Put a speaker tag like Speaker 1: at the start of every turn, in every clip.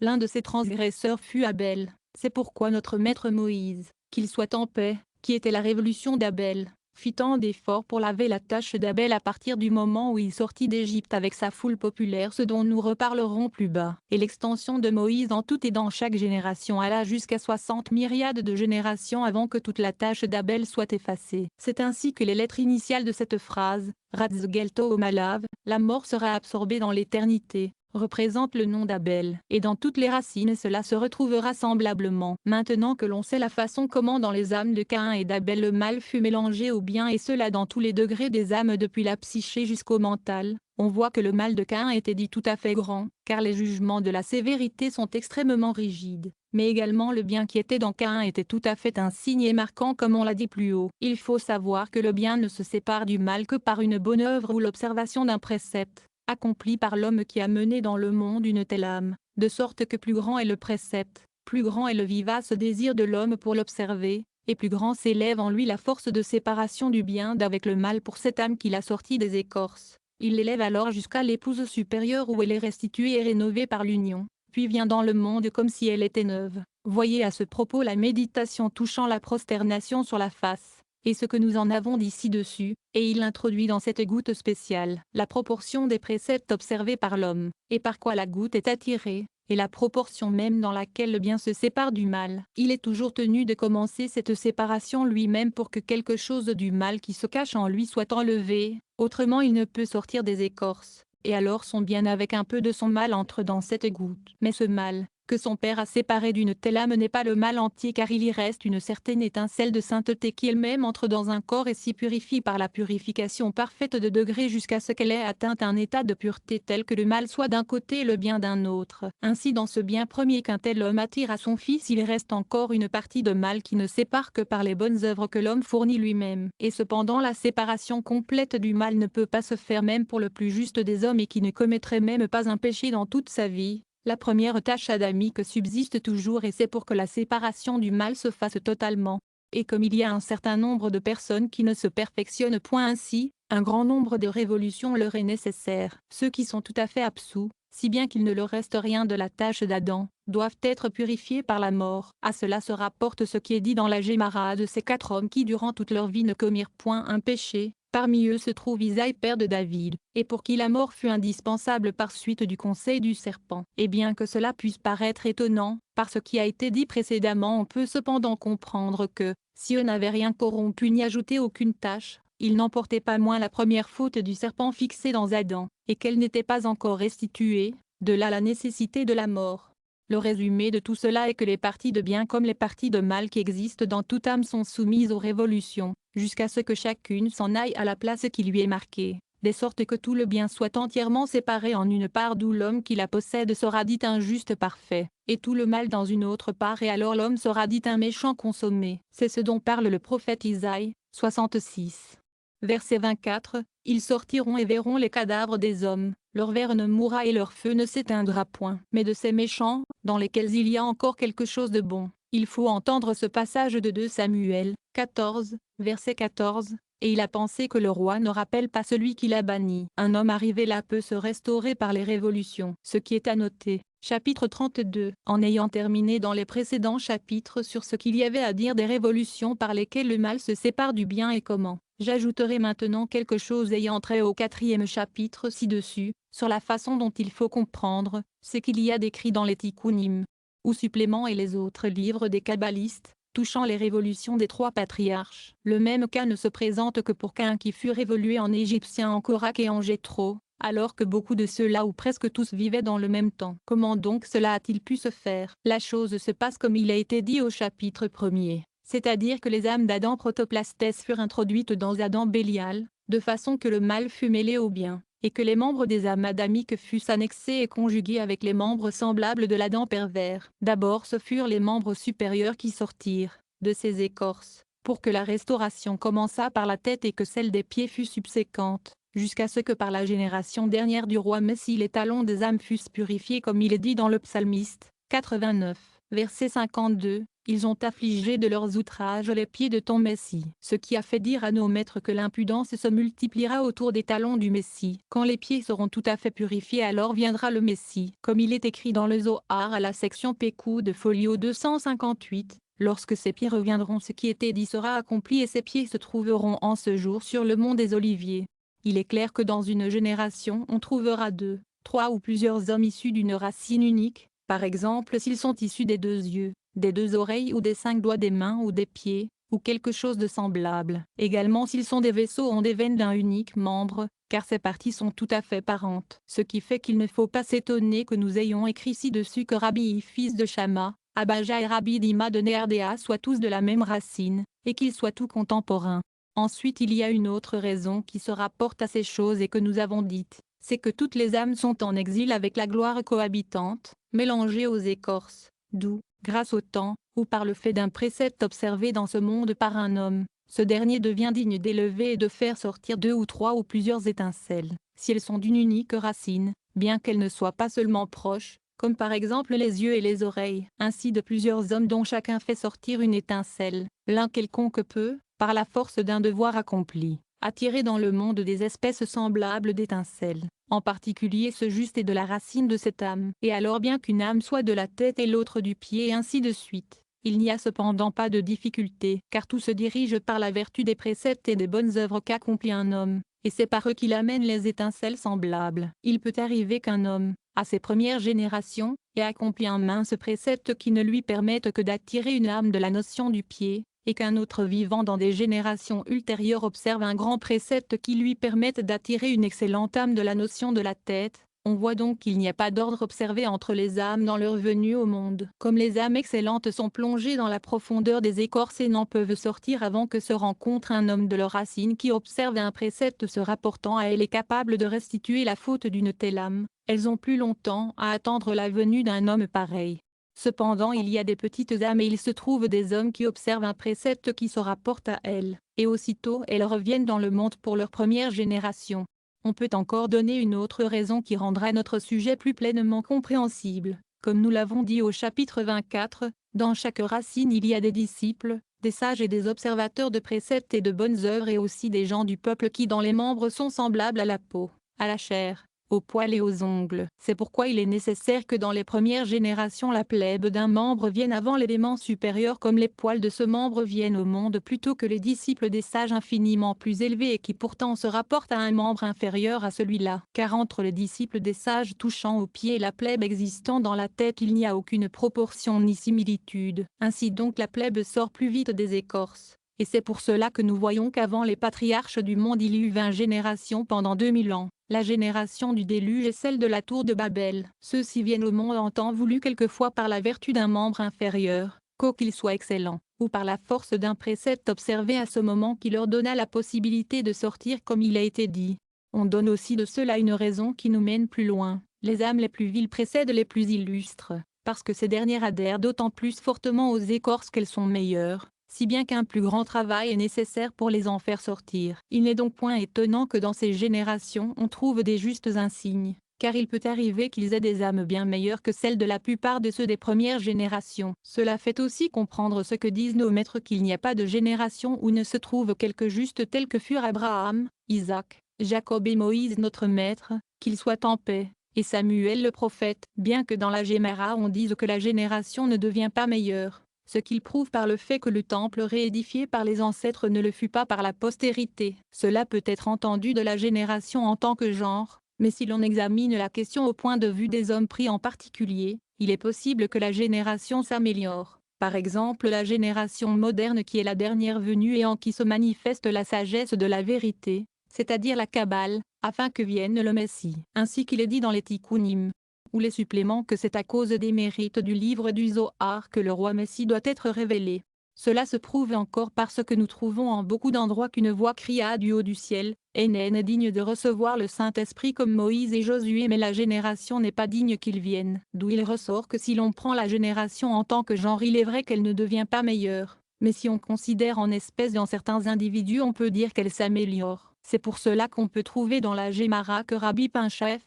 Speaker 1: L'un de ces transgresseurs fut Abel. C'est pourquoi notre maître Moïse, qu'il soit en paix, qui était la révolution d'Abel, fit tant d'efforts pour laver la tâche d'Abel à partir du moment où il sortit d'Égypte avec sa foule populaire, ce dont nous reparlerons plus bas. Et l'extension de Moïse en tout et dans chaque génération alla jusqu'à 60 myriades de générations avant que toute la tâche d'Abel soit effacée. C'est ainsi que les lettres initiales de cette phrase, Ratzgelto Malav, la mort sera absorbée dans l'éternité, représente le nom d'Abel. Et dans toutes les racines cela se retrouvera semblablement. Maintenant que l'on sait la façon comment dans les âmes de Caïn et d'Abel le mal fut mélangé au bien, et cela dans tous les degrés des âmes depuis la psyché jusqu'au mental, on voit que le mal de Caïn était dit tout à fait grand, car les jugements de la sévérité sont extrêmement rigides. Mais également le bien qui était dans Caïn était tout à fait un signe et marquant comme on l'a dit plus haut. Il faut savoir que le bien ne se sépare du mal que par une bonne œuvre ou l'observation d'un précepte accompli par l'homme qui a mené dans le monde une telle âme, de sorte que plus grand est le précepte, plus grand est le vivace désir de l'homme pour l'observer, et plus grand s'élève en lui la force de séparation du bien d'avec le mal pour cette âme qu'il a sortie des écorces. Il l'élève alors jusqu'à l'épouse supérieure où elle est restituée et rénovée par l'union, puis vient dans le monde comme si elle était neuve. Voyez à ce propos la méditation touchant la prosternation sur la face et ce que nous en avons dit ci-dessus, et il introduit dans cette goutte spéciale la proportion des préceptes observés par l'homme, et par quoi la goutte est attirée, et la proportion même dans laquelle le bien se sépare du mal. Il est toujours tenu de commencer cette séparation lui-même pour que quelque chose du mal qui se cache en lui soit enlevé, autrement il ne peut sortir des écorces, et alors son bien avec un peu de son mal entre dans cette goutte. Mais ce mal, que son Père a séparé d'une telle âme n'est pas le mal entier, car il y reste une certaine étincelle de sainteté qui elle-même entre dans un corps et s'y purifie par la purification parfaite de degré jusqu'à ce qu'elle ait atteint un état de pureté tel que le mal soit d'un côté et le bien d'un autre. Ainsi dans ce bien premier qu'un tel homme attire à son Fils il reste encore une partie de mal qui ne sépare que par les bonnes œuvres que l'homme fournit lui-même. Et cependant la séparation complète du mal ne peut pas se faire même pour le plus juste des hommes et qui ne commettrait même pas un péché dans toute sa vie. La première tâche adamique subsiste toujours et c'est pour que la séparation du mal se fasse totalement. Et comme il y a un certain nombre de personnes qui ne se perfectionnent point ainsi, un grand nombre de révolutions leur est nécessaire. Ceux qui sont tout à fait absous, si bien qu'il ne leur reste rien de la tâche d'Adam, doivent être purifiés par la mort. À cela se rapporte ce qui est dit dans la Gémara de ces 4 hommes qui durant toute leur vie ne commirent point un péché. Parmi eux se trouve Isaïe père de David, et pour qui la mort fut indispensable par suite du conseil du serpent. Et bien que cela puisse paraître étonnant, par ce qui a été dit précédemment on peut cependant comprendre que, si eux n'avaient rien corrompu ni ajouté aucune tâche, ils n'emportaient pas moins la première faute du serpent fixée dans Adam, et qu'elle n'était pas encore restituée, de là la nécessité de la mort. Le résumé de tout cela est que les parties de bien comme les parties de mal qui existent dans toute âme sont soumises aux révolutions, jusqu'à ce que chacune s'en aille à la place qui lui est marquée, de sorte que tout le bien soit entièrement séparé en une part d'où l'homme qui la possède sera dit un juste parfait, et tout le mal dans une autre part et alors l'homme sera dit un méchant consommé. C'est ce dont parle le prophète Isaïe, 66. Verset 24, ils sortiront et verront les cadavres des hommes, leur ver ne mourra et leur feu ne s'éteindra point. Mais de ces méchants, dans lesquels il y a encore quelque chose de bon, il faut entendre ce passage de 2 Samuel, 14, verset 14, et il a pensé que le roi ne rappelle pas celui qui l'a banni. Un homme arrivé là peut se restaurer par les révolutions. Ce qui est à noter. Chapitre 32. En ayant terminé dans les précédents chapitres sur ce qu'il y avait à dire des révolutions par lesquelles le mal se sépare du bien et comment, j'ajouterai maintenant quelque chose ayant trait au 4e chapitre ci-dessus, sur la façon dont il faut comprendre ce qu'il y a décrit dans les Tikkunim, ou suppléments et les autres livres des kabbalistes, touchant les révolutions des 3 patriarches. Le même cas ne se présente que pour qu'un qui fut révolué en égyptien en Korak et en Jéthro, alors que beaucoup de ceux-là ou presque tous vivaient dans le même temps. Comment donc cela a-t-il pu se faire? La chose se passe comme il a été dit au chapitre 1er, c'est-à-dire que les âmes d'Adam protoplastes furent introduites dans Adam Bélial, de façon que le mal fut mêlé au bien, et que les membres des âmes adamiques fussent annexés et conjugués avec les membres semblables de l'Adam pervers. D'abord ce furent les membres supérieurs qui sortirent de ces écorces, pour que la restauration commençât par la tête et que celle des pieds fût subséquente, jusqu'à ce que par la génération dernière du roi Messie les talons des âmes fussent purifiés comme il est dit dans le psalmiste, 89. Verset 52, ils ont affligé de leurs outrages les pieds de ton Messie. Ce qui a fait dire à nos maîtres que l'impudence se multipliera autour des talons du Messie. Quand les pieds seront tout à fait purifiés, alors viendra le Messie. Comme il est écrit dans le Zohar à la section Pécou de folio 258, lorsque ces pieds reviendront, ce qui était dit sera accompli et ces pieds se trouveront en ce jour sur le mont des Oliviers. Il est clair que dans une génération on trouvera deux, trois ou plusieurs hommes issus d'une racine unique, par exemple s'ils sont issus des deux yeux, des deux oreilles ou des 5 doigts des mains ou des pieds, ou quelque chose de semblable. Également s'ils sont des vaisseaux ont des veines d'un unique membre, car ces parties sont tout à fait parentes. Ce qui fait qu'il ne faut pas s'étonner que nous ayons écrit ci-dessus que Rabbi fils de Shama, Abaja et Rabbi Dima de Néardéa soient tous de la même racine, et qu'ils soient tous contemporains. Ensuite il y a une autre raison qui se rapporte à ces choses et que nous avons dites, c'est que toutes les âmes sont en exil avec la gloire cohabitante, mélangées aux écorces, d'où, grâce au temps, ou par le fait d'un précepte observé dans ce monde par un homme, ce dernier devient digne d'élever et de faire sortir 2 ou 3 ou plusieurs étincelles, si elles sont d'une unique racine, bien qu'elles ne soient pas seulement proches, comme par exemple les yeux et les oreilles, ainsi de plusieurs hommes dont chacun fait sortir une étincelle, l'un quelconque peut, par la force d'un devoir accompli, attirer dans le monde des espèces semblables d'étincelles, en particulier ce juste est de la racine de cette âme, et alors bien qu'une âme soit de la tête et l'autre du pied et ainsi de suite. Il n'y a cependant pas de difficulté, car tout se dirige par la vertu des préceptes et des bonnes œuvres qu'accomplit un homme, et c'est par eux qu'il amène les étincelles semblables. Il peut arriver qu'un homme, à ses premières générations, ait accompli un mince précepte qui ne lui permette que d'attirer une âme de la notion du pied, et qu'un autre vivant dans des générations ultérieures observe un grand précepte qui lui permette d'attirer une excellente âme de la notion de la tête. On voit donc qu'il n'y a pas d'ordre observé entre les âmes dans leur venue au monde. Comme les âmes excellentes sont plongées dans la profondeur des écorces et n'en peuvent sortir avant que se rencontre un homme de leur racine qui observe un précepte se rapportant à elle et capable de restituer la faute d'une telle âme, elles ont plus longtemps à attendre la venue d'un homme pareil. Cependant il y a des petites âmes et il se trouve des hommes qui observent un précepte qui se rapporte à elles, et aussitôt elles reviennent dans le monde pour leur première génération. On peut encore donner une autre raison qui rendra notre sujet plus pleinement compréhensible. Comme nous l'avons dit au chapitre 24, dans chaque racine il y a des disciples, des sages et des observateurs de préceptes et de bonnes œuvres et aussi des gens du peuple qui dans les membres sont semblables à la peau, à la chair, aux poils et aux ongles. C'est pourquoi il est nécessaire que dans les premières générations la plèbe d'un membre vienne avant l'élément supérieur comme les poils de ce membre viennent au monde plutôt que les disciples des sages infiniment plus élevés et qui pourtant se rapportent à un membre inférieur à celui-là. Car entre les disciples des sages touchant aux pieds et la plèbe existant dans la tête il n'y a aucune proportion ni similitude. Ainsi donc la plèbe sort plus vite des écorces. Et c'est pour cela que nous voyons qu'avant les patriarches du monde il y eut 20 générations pendant 2000 ans. La génération du déluge est celle de la tour de Babel. Ceux-ci viennent au monde en temps voulu quelquefois par la vertu d'un membre inférieur, quoiqu'il soit excellent, ou par la force d'un précepte observé à ce moment qui leur donna la possibilité de sortir comme il a été dit. On donne aussi de cela une raison qui nous mène plus loin. Les âmes les plus viles précèdent les plus illustres, parce que ces dernières adhèrent d'autant plus fortement aux écorces qu'elles sont meilleures, si bien qu'un plus grand travail est nécessaire pour les en faire sortir. Il n'est donc point étonnant que dans ces générations on trouve des justes insignes, car il peut arriver qu'ils aient des âmes bien meilleures que celles de la plupart de ceux des premières générations. Cela fait aussi comprendre ce que disent nos maîtres qu'il n'y a pas de génération où ne se trouve quelques justes tels que furent Abraham, Isaac, Jacob et Moïse notre maître, qu'ils soient en paix, et Samuel le prophète, bien que dans la Gémara on dise que la génération ne devient pas meilleure, ce qu'il prouve par le fait que le temple réédifié par les ancêtres ne le fut pas par la postérité. Cela peut être entendu de la génération en tant que genre, mais si l'on examine la question au point de vue des hommes pris en particulier, il est possible que la génération s'améliore. Par exemple la génération moderne qui est la dernière venue et en qui se manifeste la sagesse de la vérité, c'est-à-dire la Kabbale, afin que vienne le Messie. Ainsi qu'il est dit dans les Tikkunim, ou les suppléments que c'est à cause des mérites du livre du Zohar que le roi Messie doit être révélé. Cela se prouve encore parce que nous trouvons en beaucoup d'endroits qu'une voix cria du haut du ciel, « Hénen est digne de recevoir le Saint-Esprit comme Moïse et Josué mais la génération n'est pas digne qu'il vienne. » D'où il ressort que si l'on prend la génération en tant que genre il est vrai qu'elle ne devient pas meilleure, mais si on considère en espèces dans certains individus on peut dire qu'elle s'améliore. C'est pour cela qu'on peut trouver dans la Gémara que Rabbi Pinchef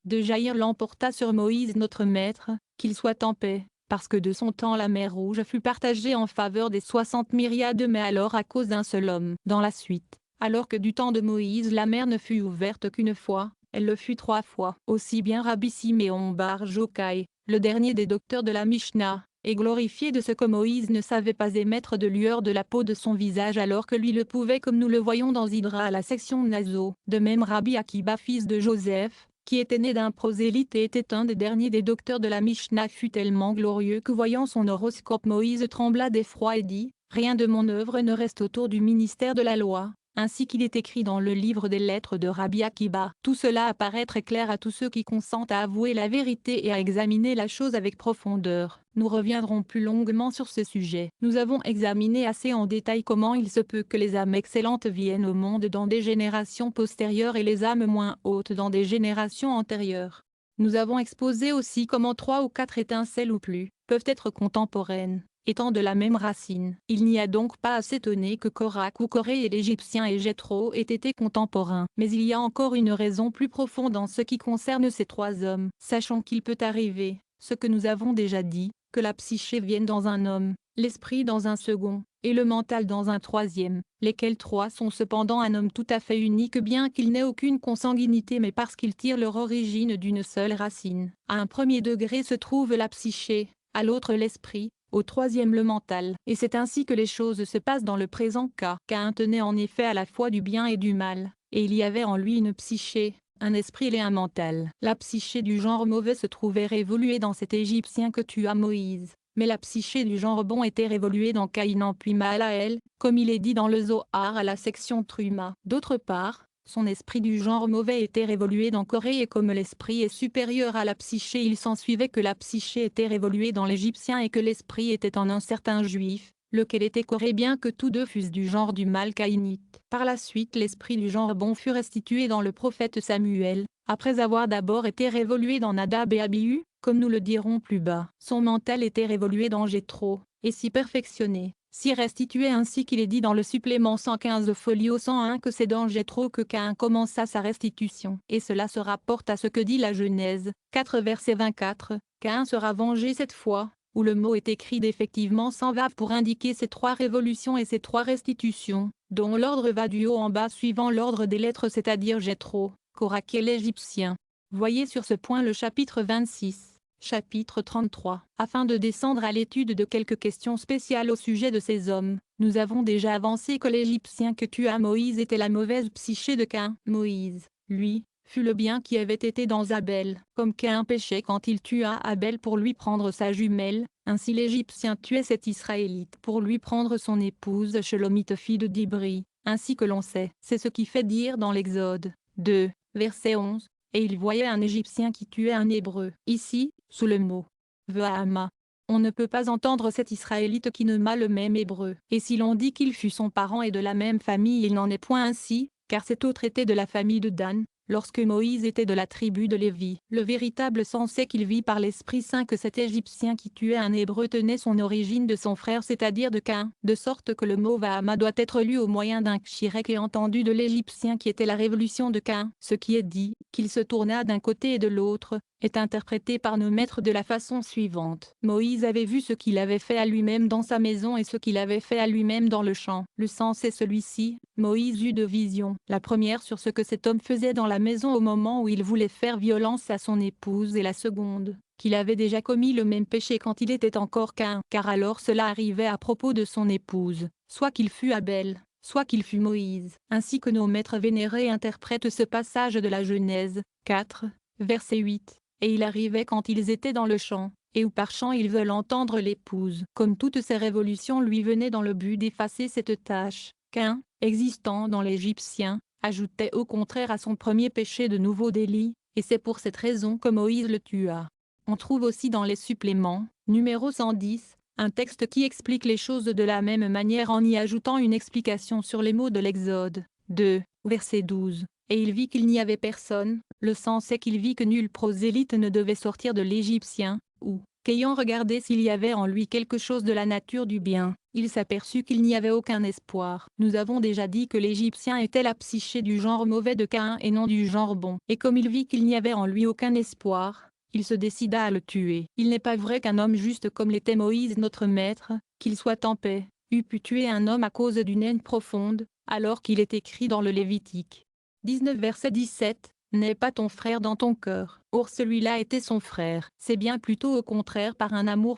Speaker 1: de Jaïr l'emporta sur Moïse notre maître, qu'il soit en paix, parce que de son temps la mer Rouge fut partagée en faveur des 60 myriades mais alors à cause d'un seul homme. Dans la suite, alors que du temps de Moïse la mer ne fut ouverte qu'une fois, elle le fut 3 fois. Aussi bien Rabbi Siméon bar Jochaï, le dernier des docteurs de la Mishnah, est glorifié de ce que Moïse ne savait pas émettre de lueur de la peau de son visage alors que lui le pouvait comme nous le voyons dans Hydra à la section Naso. De même Rabbi Akiba fils de Joseph, qui était né d'un prosélyte et était un des derniers des docteurs de la Mishnah fut tellement glorieux que voyant son horoscope Moïse trembla d'effroi et dit « Rien de mon œuvre ne reste autour du ministère de la loi ». Ainsi qu'il est écrit dans le livre des lettres de Rabbi Akiba. Tout cela apparaît très clair à tous ceux qui consentent à avouer la vérité et à examiner la chose avec profondeur. Nous reviendrons plus longuement sur ce sujet. Nous avons examiné assez en détail comment il se peut que les âmes excellentes viennent au monde dans des générations postérieures et les âmes moins hautes dans des générations antérieures. Nous avons exposé aussi comment 3 ou 4 étincelles ou plus peuvent être contemporaines, étant de la même racine. Il n'y a donc pas à s'étonner que Korak ou Corée et l'Égyptien et Jéthro aient été contemporains. Mais il y a encore une raison plus profonde en ce qui concerne ces 3 hommes. Sachant qu'il peut arriver, ce que nous avons déjà dit, que la psyché vienne dans un homme, l'esprit dans un second, et le mental dans un troisième, lesquels 3 sont cependant un homme tout à fait unique bien qu'il n'ait aucune consanguinité mais parce qu'ils tirent leur origine d'une seule racine. À un premier degré se trouve la psyché, à l'autre l'esprit, au troisième le mental. Et c'est ainsi que les choses se passent dans le présent cas. Caïn tenait en effet à la fois du bien et du mal, et il y avait en lui une psyché, un esprit et un mental. La psyché du genre mauvais se trouvait révoluée dans cet Égyptien que tua Moïse, mais la psyché du genre bon était révoluée dans Caïnan puis Maalaël, comme il est dit dans le Zohar à la section Truma. D'autre part, son esprit du genre mauvais était révolué dans Corée et comme l'esprit est supérieur à la psyché il s'ensuivait que la psyché était révoluée dans l'Égyptien et que l'esprit était en un certain juif, lequel était Corée bien que tous deux fussent du genre du mal caïnite. Par la suite l'esprit du genre bon fut restitué dans le prophète Samuel, après avoir d'abord été révolué dans Nadab et Abihu, comme nous le dirons plus bas. Son mental était révolué dans Jéthro, et si perfectionné, si restitué ainsi qu'il est dit dans le supplément 115 folio 101 que c'est dans Jéthro que Caïn commença sa restitution. Et cela se rapporte à ce que dit la Genèse, 4 verset 24, Caïn sera vengé cette fois, où le mot est écrit d'effectivement sans va pour indiquer ces 3 révolutions et ces 3 restitutions, dont l'ordre va du haut en bas suivant l'ordre des lettres c'est-à-dire Jéthro, Korak et l'Égyptien. Voyez sur ce point le chapitre 26. Chapitre 33. Afin de descendre à l'étude de quelques questions spéciales au sujet de ces hommes, nous avons déjà avancé que l'Égyptien que tua Moïse était la mauvaise psyché de Caïn. Moïse, lui, fut le bien qui avait été dans Abel, comme Caïn péchait quand il tua Abel pour lui prendre sa jumelle, ainsi l'Égyptien tuait cet Israélite pour lui prendre son épouse Shelomite fille de Dibri, ainsi que l'on sait. C'est ce qui fait dire dans l'Exode 2, verset 11. Et il voyait un Égyptien qui tuait un Hébreu. Ici, sous le mot Vahama, on ne peut pas entendre cet Israélite qui nomma le même Hébreu. Et si l'on dit qu'il fut son parent et de la même famille il n'en est point ainsi, car cet autre était de la famille de Dan, lorsque Moïse était de la tribu de Lévi. Le véritable sens est qu'il vit par l'Esprit Saint que cet Égyptien qui tuait un Hébreu tenait son origine de son frère c'est-à-dire de Caïn, de sorte que le mot Vahama doit être lu au moyen d'un kshirek et entendu de l'Égyptien qui était la révolution de Caïn. Ce qui est dit, qu'il se tourna d'un côté et de l'autre, est interprété par nos maîtres de la façon suivante. Moïse avait vu ce qu'il avait fait à lui-même dans sa maison et ce qu'il avait fait à lui-même dans le champ. Le sens est celui-ci, Moïse eut 2 visions. La première sur ce que cet homme faisait dans la maison au moment où il voulait faire violence à son épouse et la seconde, qu'il avait déjà commis le même péché quand il était encore Caïn, car alors cela arrivait à propos de son épouse, soit qu'il fût Abel, soit qu'il fût Moïse. Ainsi que nos maîtres vénérés interprètent ce passage de la Genèse, 4, verset 8. Et il arrivait quand ils étaient dans le champ, et où par chant ils veulent entendre l'épouse. Comme toutes ces révolutions lui venaient dans le but d'effacer cette tâche, Caïn, existant dans l'Égyptien, ajoutait au contraire à son premier péché de nouveaux délits, et c'est pour cette raison que Moïse le tua. On trouve aussi dans les suppléments, numéro 110, un texte qui explique les choses de la même manière en y ajoutant une explication sur les mots de l'Exode 2, verset 12. Et il vit qu'il n'y avait personne, le sens est qu'il vit que nul prosélyte ne devait sortir de l'Égyptien, ou, qu'ayant regardé s'il y avait en lui quelque chose de la nature du bien, il s'aperçut qu'il n'y avait aucun espoir. Nous avons déjà dit que l'Égyptien était la psyché du genre mauvais de Caïn et non du genre bon. Et comme il vit qu'il n'y avait en lui aucun espoir, il se décida à le tuer. Il n'est pas vrai qu'un homme juste comme l'était Moïse notre maître, qu'il soit en paix, eût pu tuer un homme à cause d'une haine profonde, alors qu'il est écrit dans le Lévitique 19 verset 17, « N'aie pas ton frère dans ton cœur ». Or celui-là était son frère. C'est bien plutôt au contraire par un amour